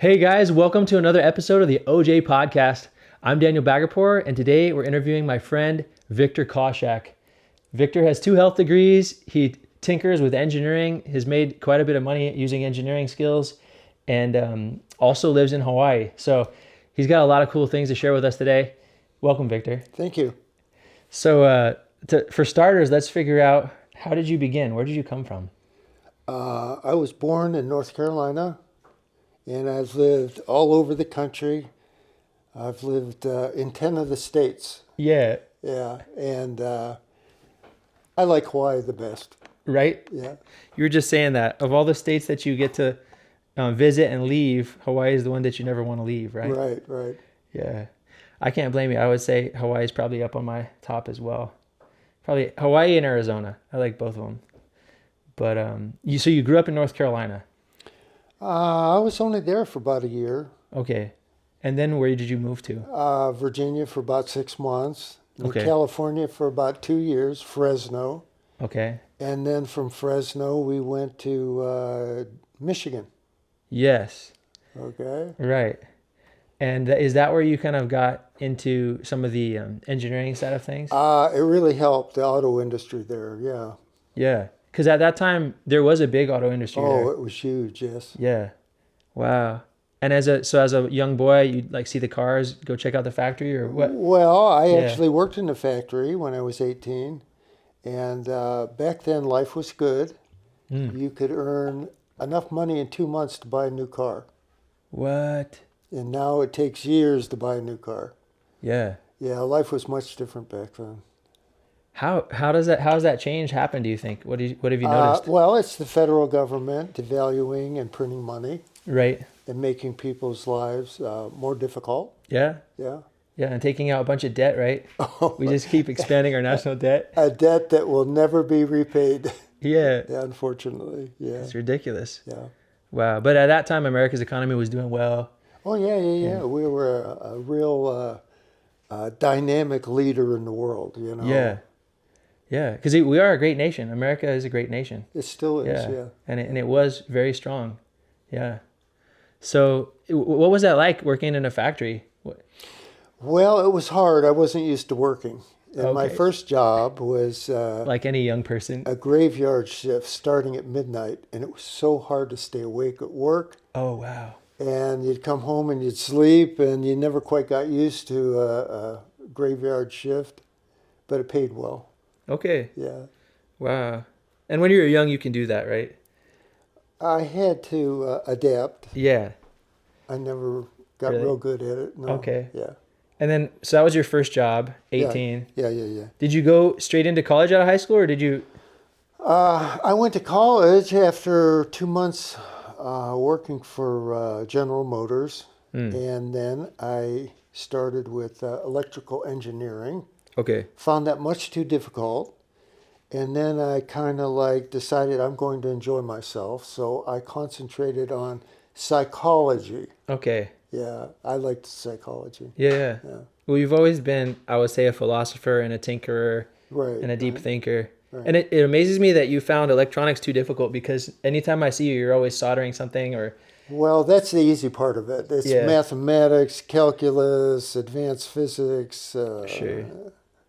Hey guys, welcome to another episode of the OJ Podcast. I'm Daniel Bagapore, and today we're interviewing my friend Victor Kawchak. Victor has 2 health degrees. He tinkers with engineering, has made quite a bit of money using engineering skills, and also lives in Hawaii. So he's got a lot of cool things to share with us today. Welcome, Victor. Thank you. So for starters, let's figure out, how did you begin? Where did you come from? I was born in North Carolina, and I've lived all over the country. I've lived in 10 of the states. Yeah. Yeah, and I like Hawaii the best. Right? Yeah. You were just saying that of all the states that you get to visit and leave, Hawaii is the one that you never want to leave, right? Right. Yeah. I can't blame you. I would say Hawaii is probably up on my top as well. Probably Hawaii and Arizona. I like both of them. But so you grew up in North Carolina. I was only there for about a year. Okay. And then where did you move to? Virginia for about 6 months. Okay. California for about 2 years, Fresno. Okay. And then from Fresno, we went to Michigan. Yes. Okay. Right. And is that where you kind of got into some of the engineering side of things? It really helped the auto industry there, yeah. Yeah. Because at that time, there was a big auto industry there. Oh, it was huge, yes. Yeah. Wow. And as a young boy, you'd like see the cars, go check out the factory, or what? Well, I actually worked in the factory when I was 18. And back then, life was good. You could earn enough money in 2 months to buy a new car. What? And now it takes years to buy a new car. Yeah. Yeah, life was much different back then. How does that change happen, do you think? What have you noticed? Well, it's the federal government devaluing and printing money. Right. And making people's lives more difficult. Yeah. Yeah. Yeah, and taking out a bunch of debt, right? We just keep expanding our national debt. A debt that will never be repaid. Yeah. Yeah, unfortunately. Yeah. It's ridiculous. Yeah. Wow. But at that time, America's economy was doing well. Oh, yeah. We were a real dynamic leader in the world, you know. Yeah. Yeah, because we are a great nation. America is a great nation. It still is, yeah. And it was very strong. Yeah. So what was that like working in a factory? Well, it was hard. I wasn't used to working. And my Okay. first job was Like any young person. a graveyard shift starting at midnight. And it was so hard to stay awake at work. Oh, wow. And you'd come home and you'd sleep, and you never quite got used to a graveyard shift. But it paid well. Okay. Yeah. Wow. And when you're young, you can do that, right? I had to adapt. Yeah. I never got Really? real good at it. No. Okay. Yeah. And then, so that was your first job, 18. Yeah. Did you go straight into college out of high school, or did you? I went to college after 2 months working for General Motors. And then I started with electrical engineering. Okay. Found that much too difficult. And then I kind of decided I'm going to enjoy myself. So I concentrated on psychology. Okay. Yeah, I liked psychology. Yeah. Well, you've always been, I would say, a philosopher and a tinkerer Right. and a deep thinker. Right. And it amazes me that you found electronics too difficult, because anytime I see you, you're always soldering something or... Well, that's the easy part of it. It's mathematics, calculus, advanced physics. Sure.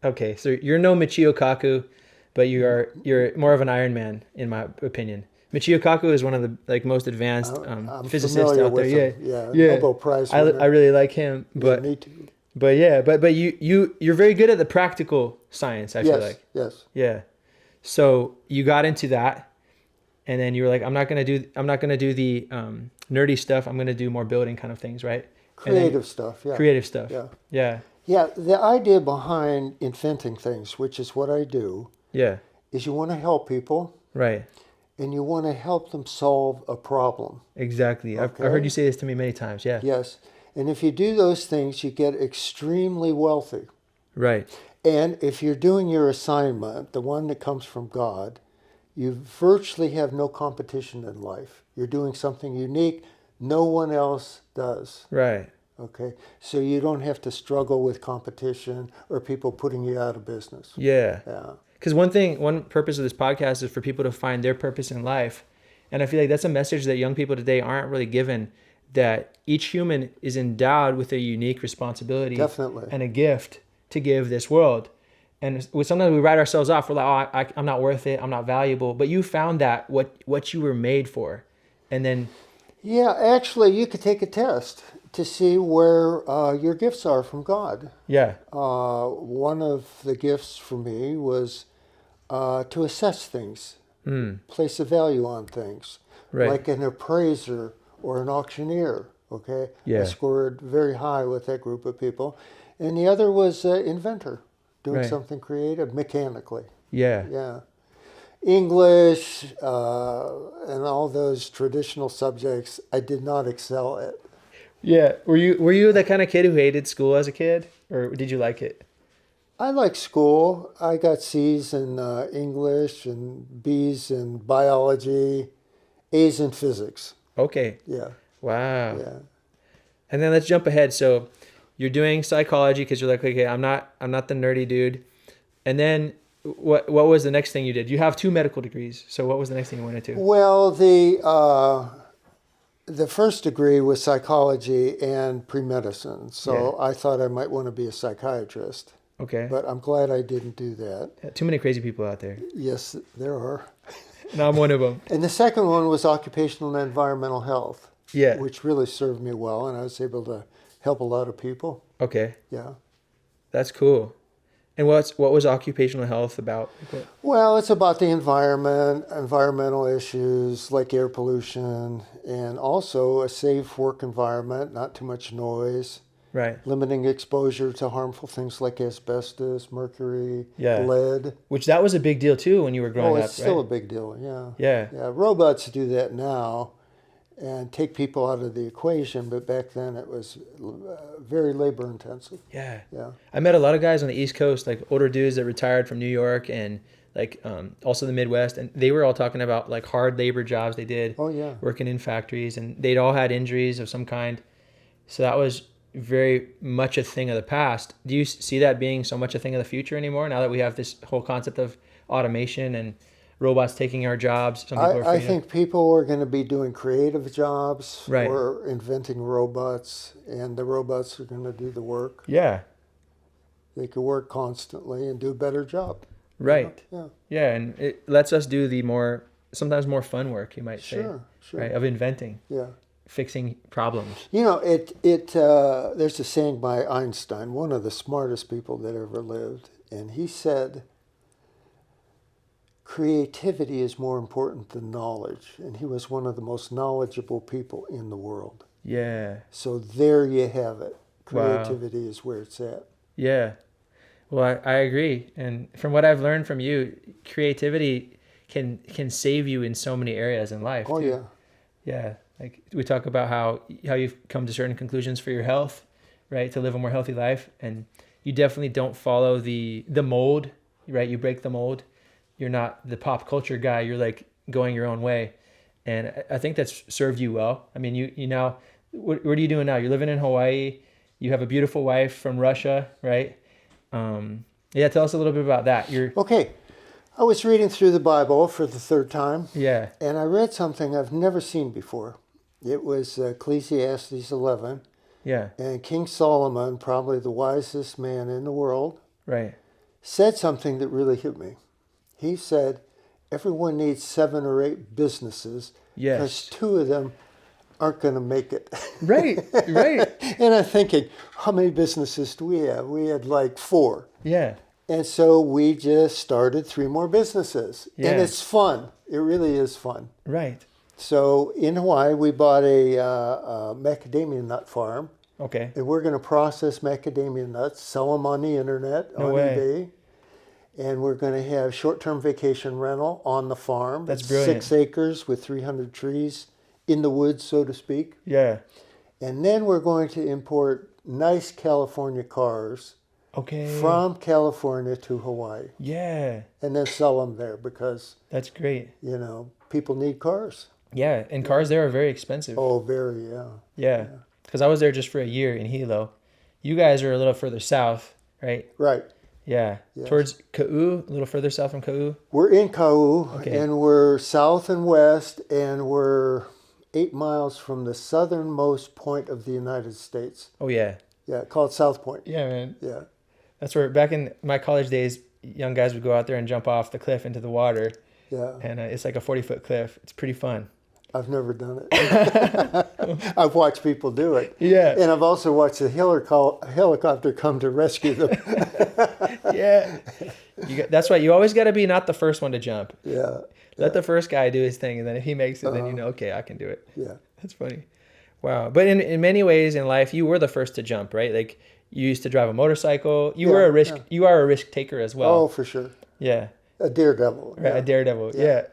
Okay, so you're no Michio Kaku, but you're more of an Iron Man, in my opinion. Michio Kaku is one of the most advanced I'm physicists familiar out there. with him. Yeah. Nobel Prize winner. I really like him, but me too. But you're very good at the practical science. I feel like. Yes. Yeah. So you got into that, and then you were like, I'm not gonna do the nerdy stuff. I'm gonna do more building kind of things, right? Creative stuff. Yeah. Creative stuff. Yeah. Yeah. Yeah. The idea behind inventing things, which is what I do, Yeah. is you want to help people. Right. And you want to help them solve a problem. Exactly. I've Okay. heard you say this to me many times. Yeah. Yes. And if you do those things, you get extremely wealthy. Right. And if you're doing your assignment, the one that comes from God, you virtually have no competition in life. You're doing something unique no one else does. Right. Okay? So you don't have to struggle with competition or people putting you out of business. Yeah. Yeah. Because one purpose of this podcast is for people to find their purpose in life. And I feel like that's a message that young people today aren't really given. that each human is endowed with a unique responsibility Definitely. and a gift to give this world. And sometimes we write ourselves off. We're like, oh, I'm not worth it. I'm not valuable. But you found that what you were made for. And then, Yeah, actually, you could take a test to see where your gifts are from God. yeah, One of the gifts for me was to assess things, place a value on things, right. like an appraiser or an auctioneer. Okay, Yeah. I scored very high with that group of people, and the other was inventor, doing Right. something creative mechanically. Yeah. Yeah, English and all those traditional subjects, I did not excel at. Yeah. Were you the kind of kid who hated school as a kid, or did you like it? I like school. I got C's in English and B's in biology, A's in physics. Okay. Yeah, Wow. yeah. And then let's jump ahead. So you're doing psychology because you're like, okay, I'm not the nerdy dude. And then what was the next thing you did? You have 2 medical degrees. So what was the next thing you went into? Well, the first degree was psychology and pre-medicine, so I thought I might want to be a psychiatrist. Okay. But I'm glad I didn't do that. Yeah, too many crazy people out there. Yes, there are. And I'm one of them. And the second one was occupational and environmental health, Yeah. which really served me well, and I was able to help a lot of people. Okay. Yeah. That's cool. And what was occupational health about? Well, it's about the environment, environmental issues like air pollution, and also a safe work environment, not too much noise, Right. limiting exposure to harmful things like asbestos, mercury, Yeah. lead. Which that was a big deal too when you were growing Oh, up, it's still a right? big deal, yeah. Yeah. Yeah, robots do that now and take people out of the equation, but back then it was very labor intensive. Yeah. Yeah. I met a lot of guys on the East Coast, like older dudes that retired from New York and like also the Midwest, and they were all talking about like hard labor jobs they did, Oh, yeah. working in factories, and they'd all had injuries of some kind. So that was very much a thing of the past. Do you see that being so much a thing of the future anymore now that we have this whole concept of automation and robots taking our jobs? Some people are I afraid think people are going to be doing creative jobs Right. or inventing robots, and the robots are going to do the work. Yeah, They can work constantly and do a better job. right. Yeah, Yeah, and it lets us do the sometimes more fun work, you might say, sure. right, of inventing, Yeah. fixing problems. You know, there's a saying by Einstein, one of the smartest people that ever lived, and he said, creativity is more important than knowledge. And he was one of the most knowledgeable people in the world. Yeah, So there you have it. Wow. Creativity is where it's at. yeah. Well, I agree. And from what I've learned from you, creativity can save you in so many areas in life. Oh, too. yeah. Yeah. Like we talk about how you've come to certain conclusions for your health, right? To live a more healthy life. And you definitely don't follow the mold, right? You break the mold. You're not the pop culture guy. You're like going your own way. And I think that's served you well. I mean, you now, what are you doing now? You're living in Hawaii. You have a beautiful wife from Russia, right? Yeah, tell us a little bit about that. Okay. I was reading through the Bible for the third time, Yeah, and I read something I've never seen before. It was Ecclesiastes 11, yeah, and King Solomon, probably the wisest man in the world, right. said something that really hit me. He said, everyone needs 7 or 8 businesses because Yes. 2 of them aren't going to make it. Right, right. And I'm thinking, how many businesses do we have? We had like 4. Yeah, And so we just started 3 more businesses. Yeah. And it's fun. It really is fun. right. So in Hawaii, we bought a macadamia nut farm. Okay. And we're going to process macadamia nuts, sell them on the internet, No on way. eBay. And we're going to have short-term vacation rental on the farm. That's It's brilliant. 6 acres with 300 trees in the woods, so to speak. Yeah. And then we're going to import nice California cars Okay. from California to Hawaii Yeah, and then sell them there because, that's great. you know, people need cars. Yeah, and cars there are very expensive. Oh, very, yeah. Yeah, because I was there just for a year in Hilo. You guys are a little further south, right? Right. Yeah, Yes. towards Ka'u, a little further south from Ka'u. We're in Kau, Okay. and we're south and west, and we're 8 miles from the southernmost point of the United States. Oh yeah. Yeah, called South Point. Yeah, man. Yeah. That's where back in my college days, young guys would go out there and jump off the cliff into the water. Yeah. And it's like a 40-foot cliff. It's pretty fun. I've never done it. I've watched people do it. Yeah. And I've also watched the helicopter come to rescue them. Yeah. That's why you always got to be not the first one to jump. Yeah. Let the first guy do his thing, and then if he makes it, then you know, okay, I can do it. Yeah. That's funny. Wow. But in many ways in life, you were the first to jump, right? Like you used to drive a motorcycle. You were a risk. Yeah. You are a risk taker as well. Oh, for sure. Yeah. A daredevil. Right. Yeah. A daredevil. Yeah.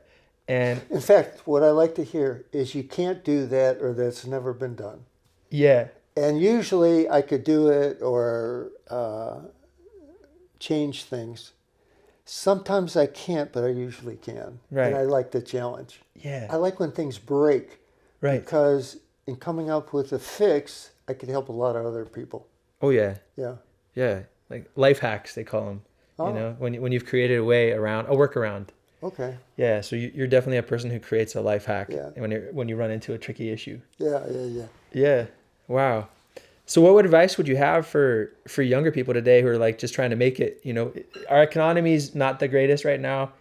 And in fact, what I like to hear is you can't do that, or that's never been done. Yeah. And usually I could do it or change things. Sometimes I can't, but I usually can. Right. And I like the challenge. Yeah. I like when things break. Right. Because in coming up with a fix, I could help a lot of other people. Oh yeah. Yeah. Yeah. Like life hacks, they call them. Oh. You know, when you've created a workaround. Okay. Yeah. So you're definitely a person who creates a life hack. Yeah. When you run into a tricky issue. Yeah. Yeah. Wow. So what advice would you have for younger people today who are like just trying to make it? You know, our economy's not the greatest right now.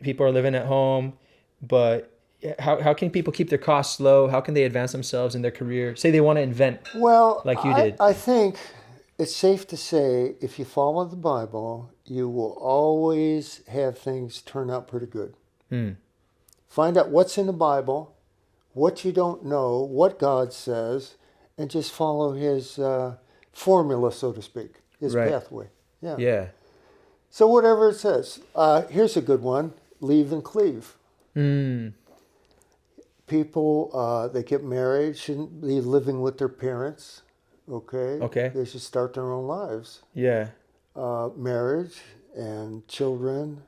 People are living at home, but how can people keep their costs low? How can they advance themselves in their career? Say they want to invent, like you did. I think it's safe to say if you follow the Bible, you will always have things turn out pretty good. Find out what's in the Bible, what you don't know, what God says, and just follow his formula, so to speak, his pathway. Yeah. Yeah. So whatever it says. Here's a good one. Leave and cleave. People, they get married, shouldn't be living with their parents. Okay. They should start their own lives. Yeah. Marriage and children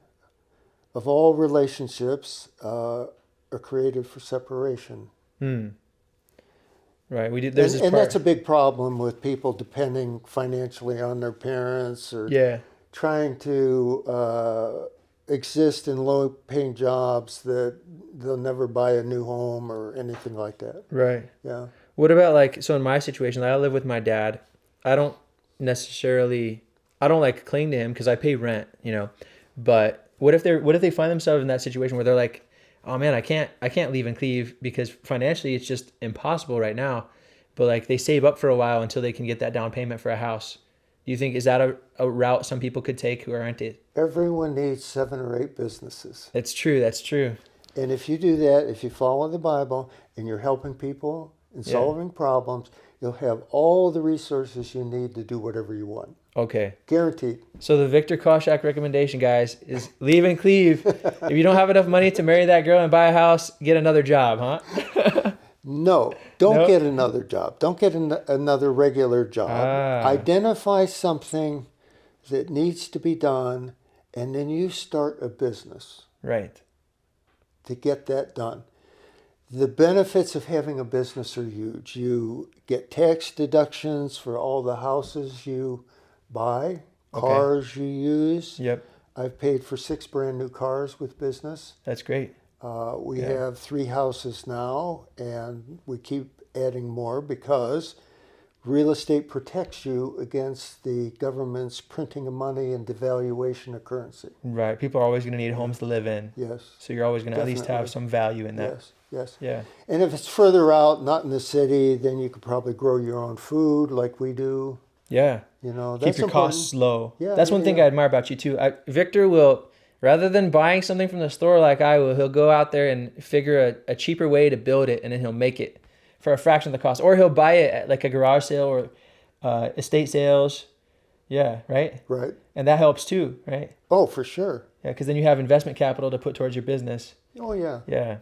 of all relationships are created for separation. Right. We did. And that's a big problem with people depending financially on their parents or trying to exist in low-paying jobs that they'll never buy a new home or anything like that. Right. Yeah. What about so in my situation, I live with my dad. I don't like cling to him because I pay rent, you know. But what if they find themselves in that situation where they're like, oh man, I can't leave and cleave because financially it's just impossible right now. But like they save up for a while until they can get that down payment for a house. Do you think, is that a route some people could take who aren't it? Everyone needs 7 or 8 businesses. That's true. And if you do that, if you follow the Bible and you're helping people and solving problems, you'll have all the resources you need to do whatever you want. Okay. Guaranteed. So the Victor Kawchak recommendation, guys, is leave and cleave. If you don't have enough money to marry that girl and buy a house, get another job, huh? No, don't get another job. Don't get another regular job. Identify something that needs to be done, and then you start a business. Right. To get that done. The benefits of having a business are huge. You get tax deductions for all the houses you buy, cars you use. Yep. I've paid for 6 brand new cars with business. That's great. We have 3 houses now, and we keep adding more because real estate protects you against the government's printing of money and devaluation of currency. Right. People are always going to need homes to live in. Yes. So you're always going to at least have some value in that. Yes. Yeah. And if it's further out, not in the city, then you could probably grow your own food like we do. Yeah. You know, that's keep your costs low. Yeah, that's one thing I admire about you too. Victor will, rather than buying something from the store like I will, he'll go out there and figure a cheaper way to build it, and then he'll make it for a fraction of the cost. Or he'll buy it at like a garage sale or estate sales. Yeah, right? Right. And that helps too, right? Oh, for sure. Yeah, because then you have investment capital to put towards your business. Oh, yeah. Yeah.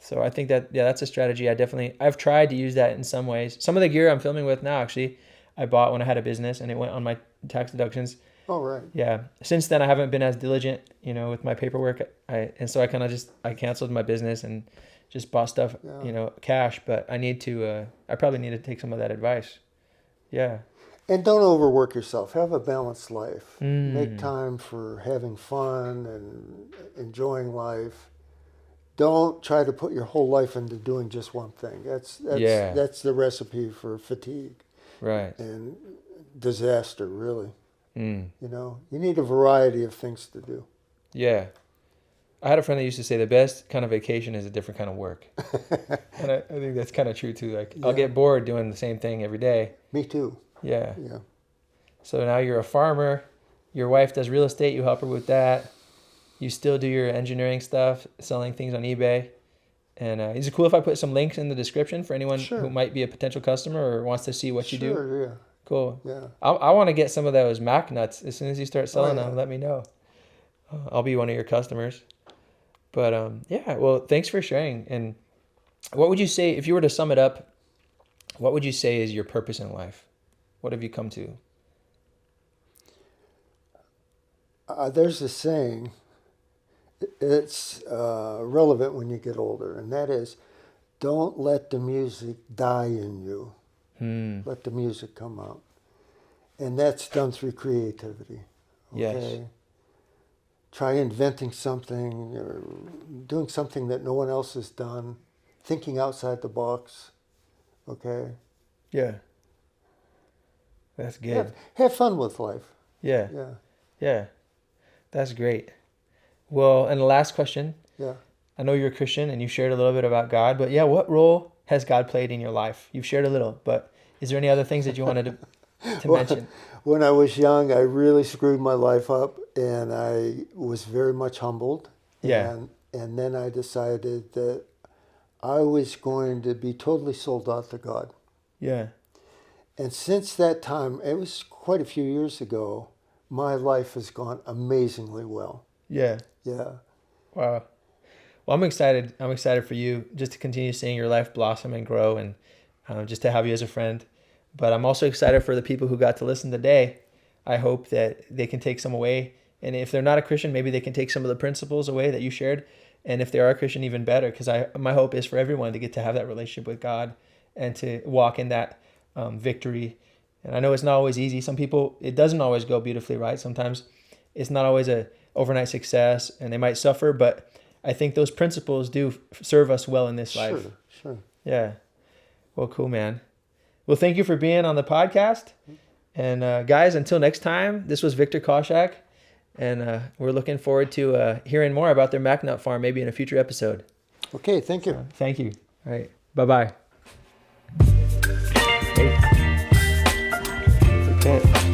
So I think that's a strategy. I've tried to use that in some ways. Some of the gear I'm filming with now, actually, I bought when I had a business, and it went on my tax deductions. Oh, right. Yeah. Since then, I haven't been as diligent, with my paperwork. And so I canceled my business and just bought stuff, cash. But I probably need to take some of that advice. Yeah. And don't overwork yourself. Have a balanced life. Make time for having fun and enjoying life. don't try to put your whole life into doing just one thing. That's the recipe for fatigue. Right. And disaster, really. Mm. You know, you need a variety of things to do. Yeah. I had a friend that used to say the best kind of vacation is a different kind of work. And I think that's kind of true too. Like, I'll get bored doing the same thing every day. Me too. Yeah. Yeah. So now you're a farmer. Your wife does real estate. You help her with that. You still do your engineering stuff, selling things on eBay. And is it cool if I put some links in the description for anyone who might be a potential customer or wants to see what you do? Sure, yeah. Cool. Yeah. I want to get some of those Mac nuts. As soon as you start selling them, let me know. I'll be one of your customers. But well, thanks for sharing. And what would you say, if you were to sum it up, what would you say is your purpose in life? What have you come to? There's a saying, it's relevant when you get older, and that is, don't let the music die in you. Let the music come out. And that's done through creativity. Okay? Yes. Try inventing something or doing something that no one else has done, thinking outside the box. Okay? Yeah. That's good. Have fun with life. Yeah. Yeah. Yeah. That's great. Well, and the last question. Yeah. I know you're a Christian and you shared a little bit about God, but what role has God played in your life? You've shared a little, but is there any other things that you wanted to mention? When I was young, I really screwed my life up, and I was very much humbled. Yeah. And then I decided that I was going to be totally sold out to God. Yeah. And since that time, it was quite a few years ago, my life has gone amazingly well. Yeah. Yeah. Wow. Well, I'm excited. I'm excited for you just to continue seeing your life blossom and grow, and just to have you as a friend. But I'm also excited for the people who got to listen today. I hope that they can take some away. And if they're not a Christian, maybe they can take some of the principles away that you shared. And if they are a Christian, even better, because my hope is for everyone to get to have that relationship with God and to walk in that victory. And I know it's not always easy. Some people, it doesn't always go beautifully right. Sometimes it's not always a overnight success, and they might suffer. But I think those principles do serve us well in this life. Sure. Yeah. Well, cool, man. Well, thank you for being on the podcast. And guys, until next time, this was Victor Kawchak. And we're looking forward to hearing more about their MacNut farm, maybe in a future episode. Okay, thank you. Thank you. All right. Bye-bye. Hey.